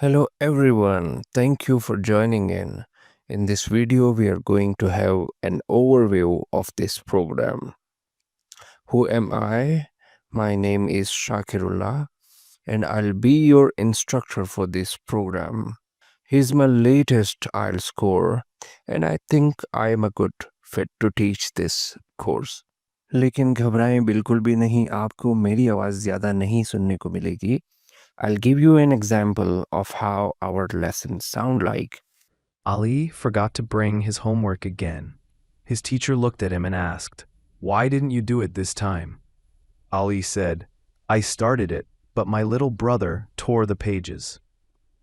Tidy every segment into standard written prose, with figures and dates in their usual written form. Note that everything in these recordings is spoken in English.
Hello everyone, thank you for joining in. In this video, we are going to have an overview of this program. Who am I? My name is Shakirullah and I'll be your instructor for this program. Here's my latest IELTS score and I think I am a good fit to teach this course. लेकिन घबराएं बिल्कुल भी नहीं, आपको मेरी आवाज़ ज़्यादा नहीं सुनने को मिलेगी. I'll give you an example of how our lessons sound like. Ali forgot to bring his homework again. His teacher looked at him and asked, "Why didn't you do it this time?" Ali said, "I started it, but my little brother tore the pages."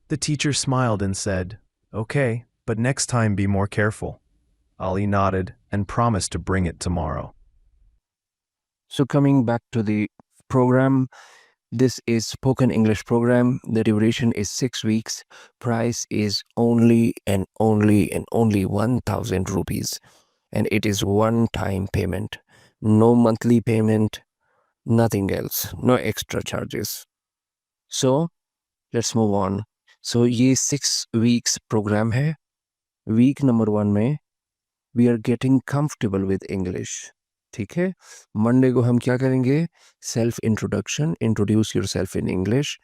The teacher smiled and said, "Okay, but next time be more careful." Ali nodded and promised to bring it tomorrow. So coming back to the program, this is spoken English program. The duration is 6 weeks. Price is only 1000 rupees. And it is one-time payment. No monthly payment, nothing else. No extra charges. So let's move on. So ये 6 weeks program है. Week number 1 में we are getting comfortable with English. ठीक है, Monday को हम क्या करेंगे? Self introduction, introduce yourself in English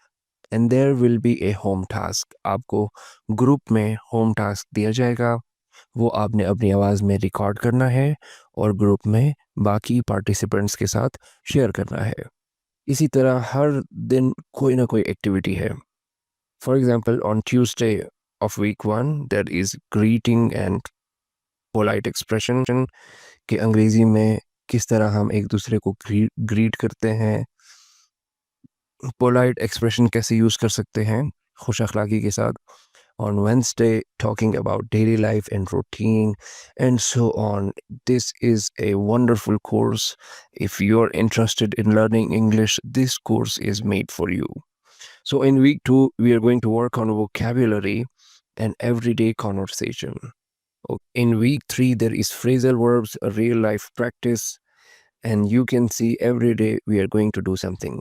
and there will be a home task. आपको ग्रुप में होम टास्क दिया जाएगा, वो आपने अपनी आवाज़ में रिकॉर्ड करना है और ग्रुप में बाकी पार्टिसिपेंट्स के साथ शेयर करना है. इसी तरह हर दिन कोई ना कोई एक्टिविटी है. For example on Tuesday of week 1 there is greeting and polite expression कि अंग्रेजी में किस तरह हम एक दूसरे को ग्रीट करते हैं, पोलाइट एक्सप्रेशन कैसे यूज़ कर सकते हैं खुश अखलाकी के साथ. On Wednesday, talking about daily life and routine, and so on. This is a wonderful course. If you're interested in learning English, this course is made for you. So, in week 2, we are going to work on vocabulary and everyday conversation. In week 3, there is phrasal verbs, a real life practice, and you can see every day we are going to do something.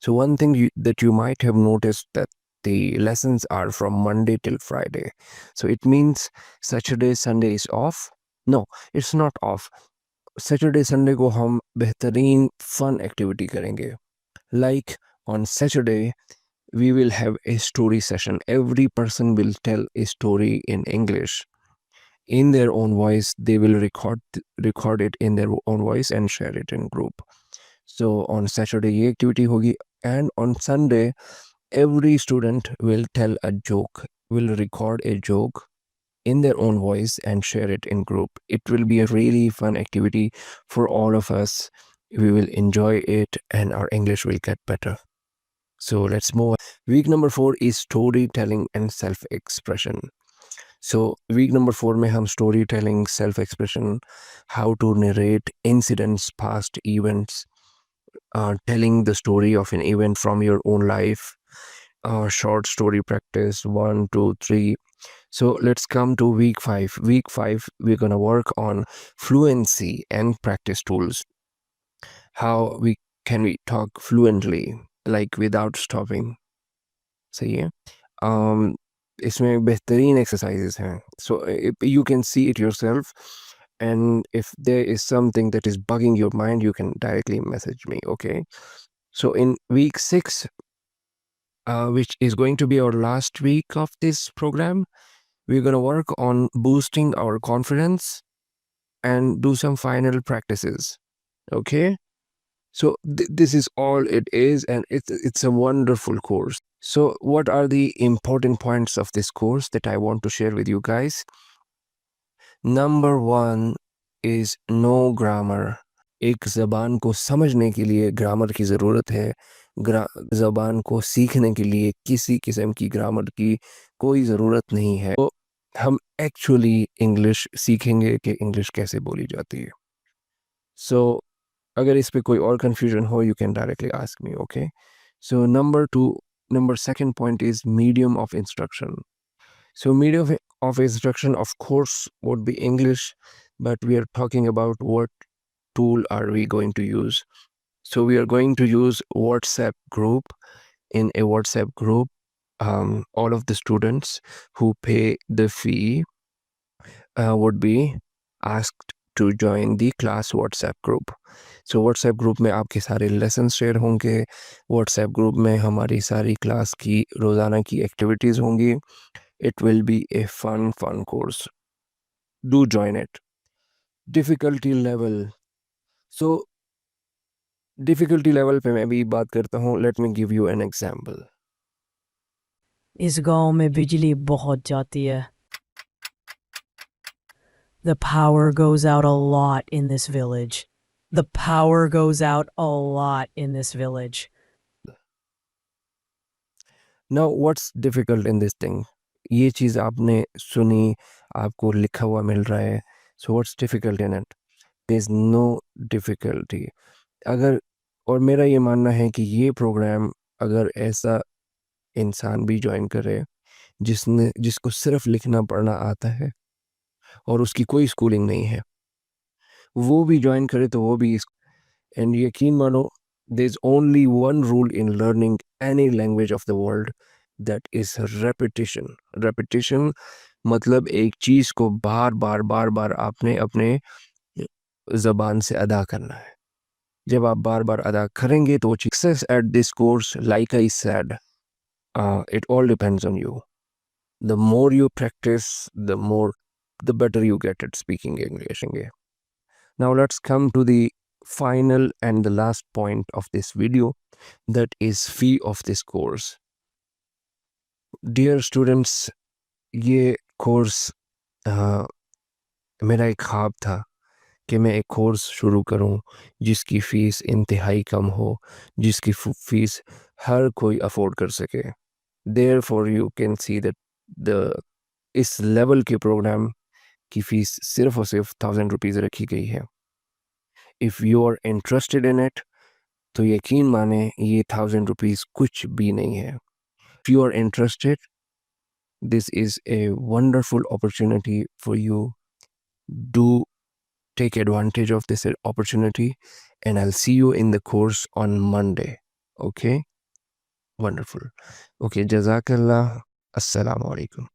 So one thing that you might have noticed that the lessons are from Monday till Friday. So it means Saturday, Sunday is off. No, it's not off. Saturday, Sunday को हम बेहतरीन fun activity करेंगे. Like on Saturday, we will have a story session. Every person will tell a story in English. In their own voice, they will record it in their own voice and share it in group. So on Saturday ये activity होगी, and on Sunday every student will tell a joke, will record a joke in their own voice and share it in group. It will be a really fun activity for all of us. We will enjoy it and our English will get better. So let's move on. Week number 4 is storytelling and self-expression. So week number 4 में हम storytelling, self-expression, how to narrate incidents, past events, telling the story of an event from your own life, short story practice 1, 2, 3. So let's come to week 5. Week 5, we're gonna work on fluency and practice tools. How can we talk fluently, like without stopping? सही है. इसमें बेहतरीन exercises हैं. So you can see it yourself. And if there is something that is bugging your mind, you can directly message me, okay? So in week 6, which is going to be our last week of this program, we're going to work on boosting our confidence and do some final practices, okay? So this is all it is, and it's a wonderful course. So what are the important points of this course that I want to share with you guys? Number 1 is no grammar. एक ज़बान को समझने के लिए grammar की ज़रूरत है. ज़बान को सीखने के लिए किसी किस्म की ग्रामर की कोई ज़रूरत नहीं है. तो हम एक्चुअली इंग्लिश सीखेंगे कि इंग्लिश कैसे बोली जाती है. So अगर इस पे कोई और confusion हो, you can directly ask me, okay? So number second point is medium of instruction. So medium of instruction, of course, would be English, but we are talking about what tool are we going to use. So we are going to use WhatsApp group. In a WhatsApp group, all of the students who pay the fee would be asked to join the class WhatsApp group. So WhatsApp group में आपके सारे lesson share होंगे, WhatsApp group में हमारी सारी class की रोज़ाना की एक्टिविटीज़ होंगी. It will be a fun course. Do join it. Difficulty level. So difficulty level पे मैं भी बात करता हूँ. Let me give you an example. इस गांव में बिजली बहुत जाती है. The power goes out a lot in this village. The power goes out a lot in this village. Now what's difficult in this thing? ये चीज़ आपने सुनी, आपको लिखा हुआ मिल रहा है. So what's difficult in it? There's no difficulty. अगर और मेरा ये मानना है कि ये प्रोग्राम अगर ऐसा इंसान भी ज्वाइन करे जिसको सिर्फ लिखना पढ़ना आता है और उसकी कोई स्कूलिंग नहीं है, वो भी ज्वाइन करे तो वो भी एंड यकीन मानो there is only one rule in learning any language of the world, that is repetition. मतलब एक चीज़ को बार बार आपने अपने ज़बान से अदा करना है. जब आप बार बार अदा करेंगे तो success at this course, like I said, it all depends on you. The more you practice, the better you get at speaking English. Now let's come to the final and the last point of this video, that is fee of this course. Dear students, ये course मेरा एक ख्वाब था कि मैं एक course शुरू करूं जिसकी फ़ीस इंतहाई कम हो, जिसकी फ़ीस हर कोई अफोर्ड कर सके. Therefore you can see that इस लेवल के प्रोग्राम की फ़ीस सिर्फ और सिर्फ 1000 रुपीज़ रखी गई है. If you are interested in it तो यकीन माने ये 1000 रुपीज़ कुछ भी नहीं है. If you are interested, this is a wonderful opportunity for you. Do take advantage of this opportunity, and I'll see you in the course on Monday. Okay? Wonderful. Okay, Jazakallah. Assalamu alaikum.